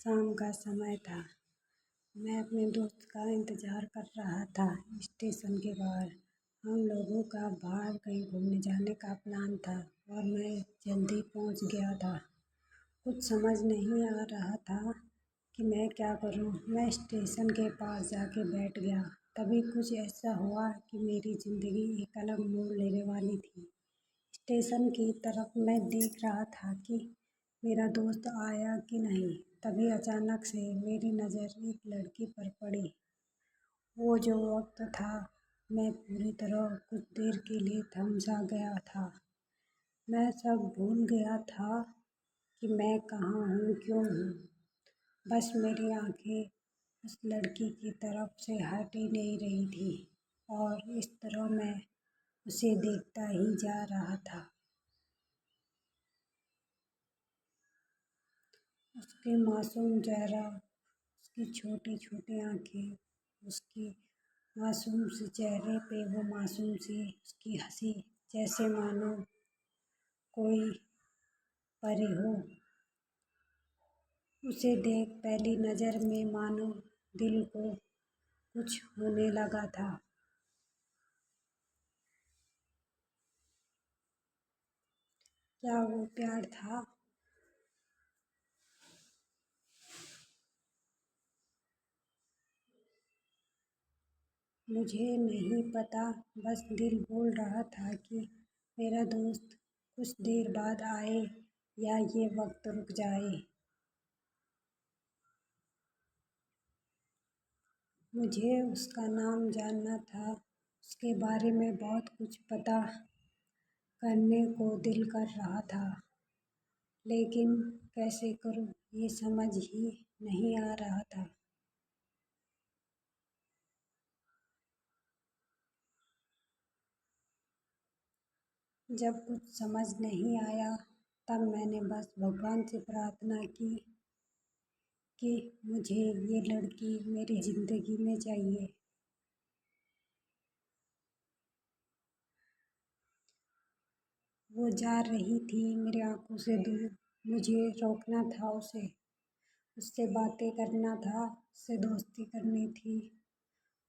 शाम का समय था। मैं अपने दोस्त का इंतज़ार कर रहा था स्टेशन के बाहर। हम लोगों का बाहर कहीं घूमने जाने का प्लान था और मैं जल्दी पहुंच गया था। कुछ समझ नहीं आ रहा था कि मैं क्या करूं। मैं स्टेशन के पास जाके बैठ गया। तभी कुछ ऐसा हुआ कि मेरी ज़िंदगी एक अलग मोड़ लेने वाली थी। स्टेशन की तरफ मैं देख रहा था कि मेरा दोस्त आया कि नहीं। तभी अचानक से मेरी नज़र एक लड़की पर पड़ी। वो जो वक्त था, मैं पूरी तरह कुछ देर के लिए थम सा गया था। मैं सब भूल गया था कि मैं कहाँ हूँ, क्यों हूँ। बस मेरी आंखें उस लड़की की तरफ से हट ही नहीं रही थी और इस तरह मैं उसे देखता ही जा रहा था। उसके मासूम चेहरा, उसकी छोटी छोटी आंखें, उसकी मासूम सी चेहरे पे वो मासूम सी उसकी हंसी, जैसे मानो कोई परी हो। उसे देख पहली नज़र में मानो दिल को कुछ होने लगा था। क्या वो प्यार था? मुझे नहीं पता, बस दिल बोल रहा था कि मेरा दोस्त कुछ देर बाद आए या ये वक्त रुक जाए। मुझे उसका नाम जानना था, उसके बारे में बहुत कुछ पता करने को दिल कर रहा था, लेकिन कैसे करूं ये समझ ही नहीं आ रहा था। जब कुछ समझ नहीं आया, तब मैंने बस भगवान से प्रार्थना की कि मुझे ये लड़की मेरी ज़िंदगी में चाहिए। वो जा रही थी मेरी आंखों से दूर। मुझे रोकना था उसे, उससे बातें करना था, उससे दोस्ती करनी थी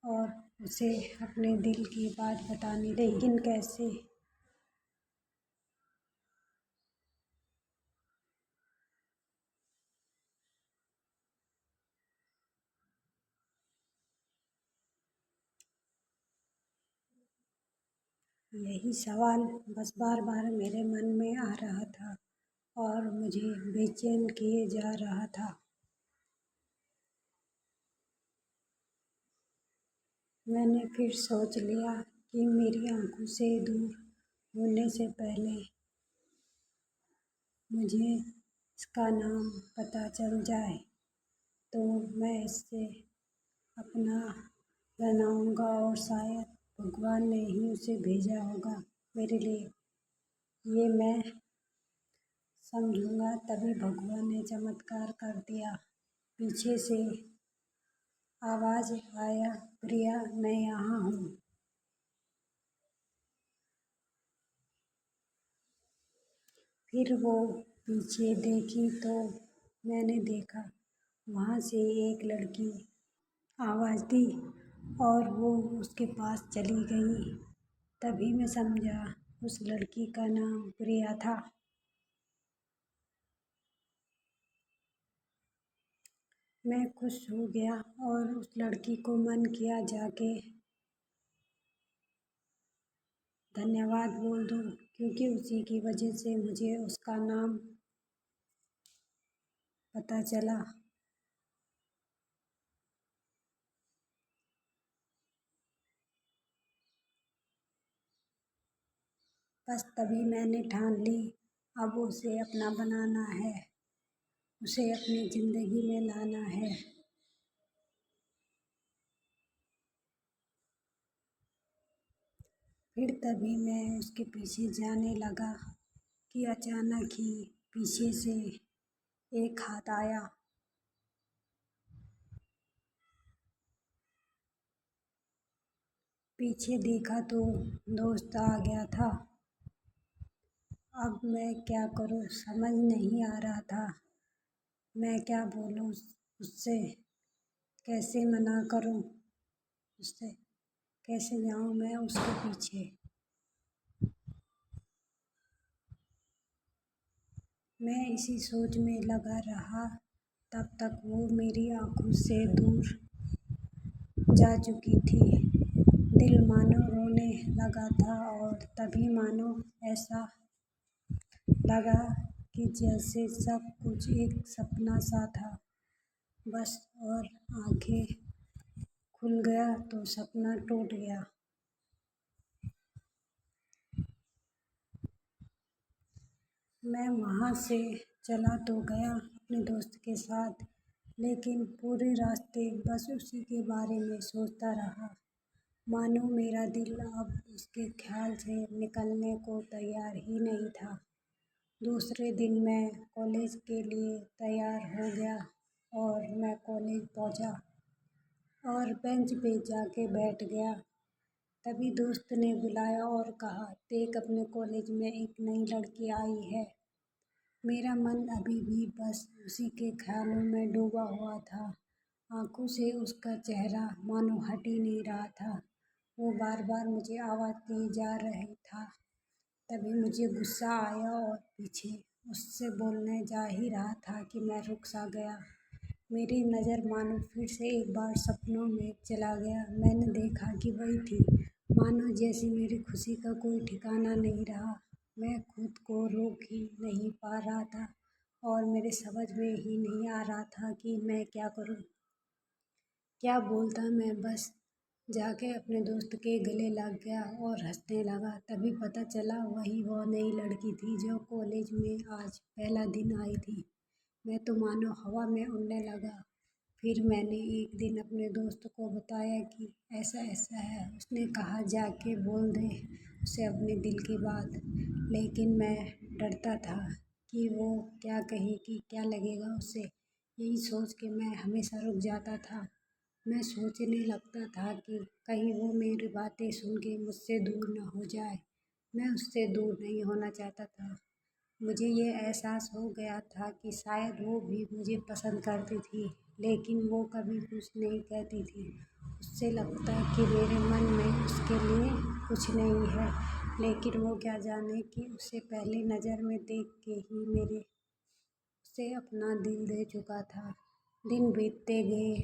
और उसे अपने दिल की बात बतानी थी। लेकिन कैसे? यही सवाल बस बार बार मेरे मन में आ रहा था और मुझे बेचैन किए जा रहा था। मैंने फिर सोच लिया कि मेरी आंखों से दूर होने से पहले मुझे इसका नाम पता चल जाए तो मैं इससे अपना बनाऊंगा और शायद भगवान ने ही उसे भेजा होगा मेरे लिए। ये मैं समझूंगा। तभी भगवान ने चमत्कार कर दिया। पीछे से आवाज़ आया, प्रिया मैं यहाँ हूँ। फिर वो पीछे देखी तो मैंने देखा वहाँ से एक लड़की आवाज़ दी और वो उसके पास चली गई। तभी मैं समझा उस लड़की का नाम प्रिया था। मैं खुश हो गया और उस लड़की को मन किया जाके धन्यवाद बोल दूँ, क्योंकि उसी की वजह से मुझे उसका नाम पता चला। बस तभी मैंने ठान ली, अब उसे अपना बनाना है, उसे अपनी ज़िंदगी में लाना है। फिर तभी मैं उसके पीछे जाने लगा कि अचानक ही पीछे से एक हाथ आया। पीछे देखा तो दोस्त आ गया था। अब मैं क्या करूं समझ नहीं आ रहा था। मैं क्या बोलूँ उससे, कैसे मना करूँ उससे, कैसे जाऊँ मैं उसके पीछे। मैं इसी सोच में लगा रहा, तब तक वो मेरी आँखों से दूर जा चुकी थी। दिल मानो रोने लगा था और तभी मानो ऐसा लगा कि जैसे सब कुछ एक सपना सा था बस। और आँखें खुल गया तो सपना टूट गया। मैं वहाँ से चला तो गया अपने दोस्त के साथ, लेकिन पूरे रास्ते बस उसी के बारे में सोचता रहा। मानो मेरा दिल अब उसके ख्याल से निकलने को तैयार ही नहीं था। दूसरे दिन मैं कॉलेज के लिए तैयार हो गया और मैं कॉलेज पहुंचा और बेंच पे जाके बैठ गया। तभी दोस्त ने बुलाया और कहा, देख अपने कॉलेज में एक नई लड़की आई है। मेरा मन अभी भी बस उसी के ख्यालों में डूबा हुआ था। आंखों से उसका चेहरा मानो हट ही नहीं रहा था। वो बार बार मुझे आवाज़ दिए जा रही था। तभी मुझे गुस्सा आया और पीछे उससे बोलने जा ही रहा था कि मैं रुक सा गया। मेरी नज़र मानो फिर से एक बार सपनों में चला गया। मैंने देखा कि वही थी, मानो जैसे मेरी खुशी का कोई ठिकाना नहीं रहा। मैं खुद को रोक ही नहीं पा रहा था और मेरे समझ में ही नहीं आ रहा था कि मैं क्या करूं, क्या बोलता। मैं बस जाके अपने दोस्त के गले लग गया और हंसने लगा। तभी पता चला वही वो नई लड़की थी जो कॉलेज में आज पहला दिन आई थी। मैं तो मानो हवा में उड़ने लगा। फिर मैंने एक दिन अपने दोस्त को बताया कि ऐसा ऐसा है। उसने कहा जाके बोल दे उसे अपने दिल की बात। लेकिन मैं डरता था कि वो क्या कहेगी, क्या लगेगा उसे। यही सोच के मैं हमेशा रुक जाता था। मैं सोचने लगता था कि कहीं वो मेरी बातें सुन के मुझसे दूर न हो जाए। मैं उससे दूर नहीं होना चाहता था। मुझे ये एहसास हो गया था कि शायद वो भी मुझे पसंद करती थी, लेकिन वो कभी कुछ नहीं कहती थी। उससे लगता कि मेरे मन में उसके लिए कुछ नहीं है, लेकिन वो क्या जाने कि उसे पहली नज़र में देख के ही मेरे उसे अपना दिल दे चुका था। दिन बीतते गए,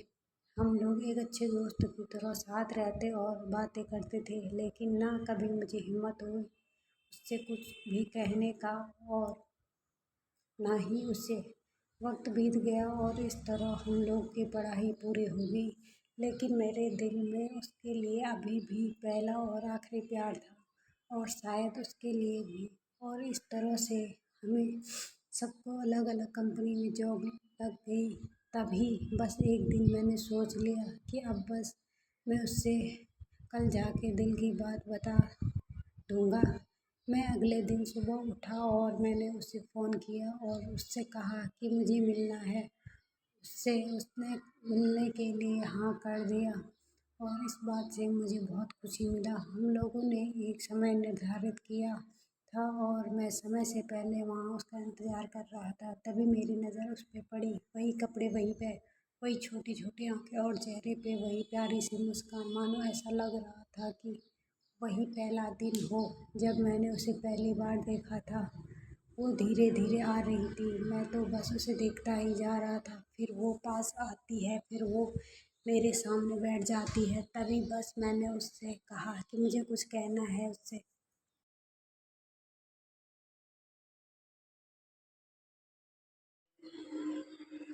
हम लोग एक अच्छे दोस्त की तरह साथ रहते और बातें करते थे, लेकिन ना कभी मुझे हिम्मत हुई उससे कुछ भी कहने का और ना ही उसे। वक्त बीत गया और इस तरह हम लोग की पढ़ाई पूरी हो गई, लेकिन मेरे दिल में उसके लिए अभी भी पहला और आखिरी प्यार था और शायद उसके लिए भी। और इस तरह से हमें सबको अलग अलग कंपनी में जॉब लग गई। तभी बस एक दिन मैंने सोच लिया कि अब बस मैं उससे कल जाके दिल की बात बता दूंगा। मैं अगले दिन सुबह उठा और मैंने उसे फ़ोन किया और उससे कहा कि मुझे मिलना है उससे। उसने मिलने के लिए हाँ कर दिया और इस बात से मुझे बहुत खुशी मिला। हम लोगों ने एक समय निर्धारित किया था और मैं समय से पहले वहाँ उसका इंतज़ार कर रहा था। तभी मेरी नज़र उस पे पड़ी। वही कपड़े, वही पे वही छोटी छोटी आंखें और चेहरे पे वही प्यारी सी मुस्कान। मानो ऐसा लग रहा था कि वही पहला दिन हो जब मैंने उसे पहली बार देखा था। वो धीरे धीरे आ रही थी, मैं तो बस उसे देखता ही जा रहा था। फिर वो पास आती है, फिर वो मेरे सामने बैठ जाती है। तभी बस मैंने उससे कहा कि मुझे कुछ कहना है उससे।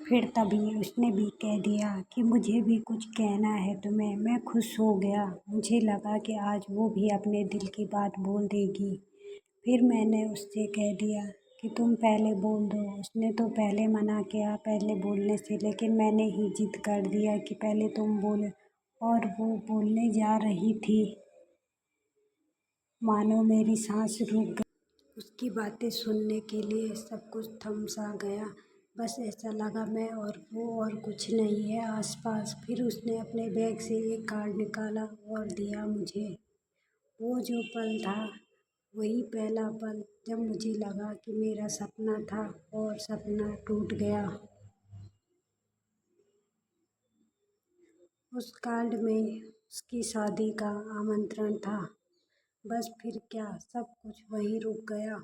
फिर तभी उसने भी कह दिया कि मुझे भी कुछ कहना है तुम्हें। मैं खुश हो गया, मुझे लगा कि आज वो भी अपने दिल की बात बोल देगी। फिर मैंने उससे कह दिया कि तुम पहले बोल दो। उसने तो पहले मना किया पहले बोलने से, लेकिन मैंने ही जिद कर दिया कि पहले तुम बोलो। और वो बोलने जा रही थी, मानो मेरी सांस रुक गई। उसकी बातें सुनने के लिए सब कुछ थम सा गया। बस ऐसा लगा मैं और वो और कुछ नहीं है आसपास। फिर उसने अपने बैग से एक कार्ड निकाला और दिया मुझे। वो जो पल था वही पहला पल जब मुझे लगा कि मेरा सपना था और सपना टूट गया। उस कार्ड में उसकी शादी का आमंत्रण था। बस फिर क्या, सब कुछ वहीं रुक गया।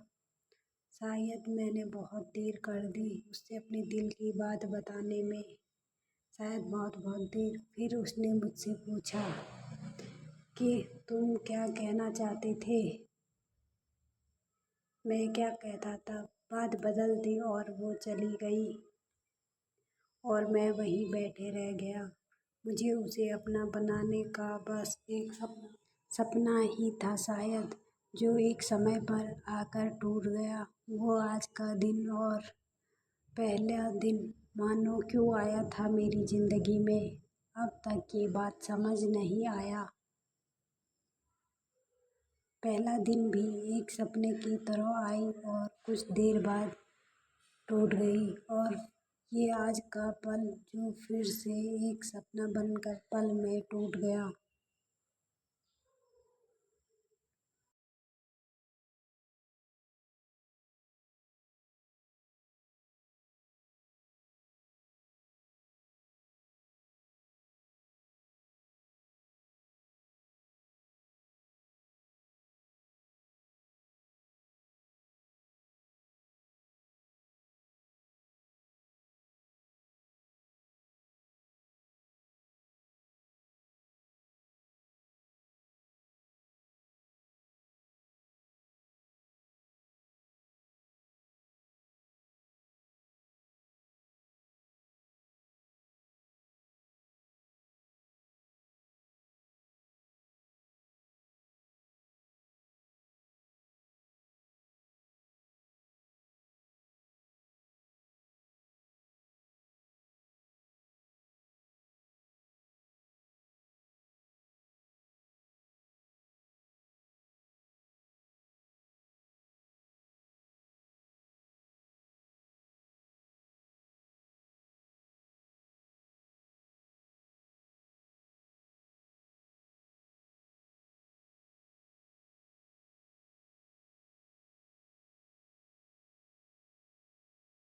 शायद मैंने बहुत देर कर दी उससे अपने दिल की बात बताने में, शायद बहुत बहुत देर। फिर उसने मुझसे पूछा कि तुम क्या कहना चाहते थे। मैं क्या कहता था, बात बदल दी और वो चली गई और मैं वहीं बैठे रह गया। मुझे उसे अपना बनाने का बस एक सपना ही था शायद, जो एक समय पर आकर टूट गया। वो आज का दिन और पहला दिन मानो क्यों आया था मेरी जिंदगी में, अब तक ये बात समझ नहीं आया। पहला दिन भी एक सपने की तरह आई और कुछ देर बाद टूट गई, और ये आज का पल जो फिर से एक सपना बनकर पल में टूट गया।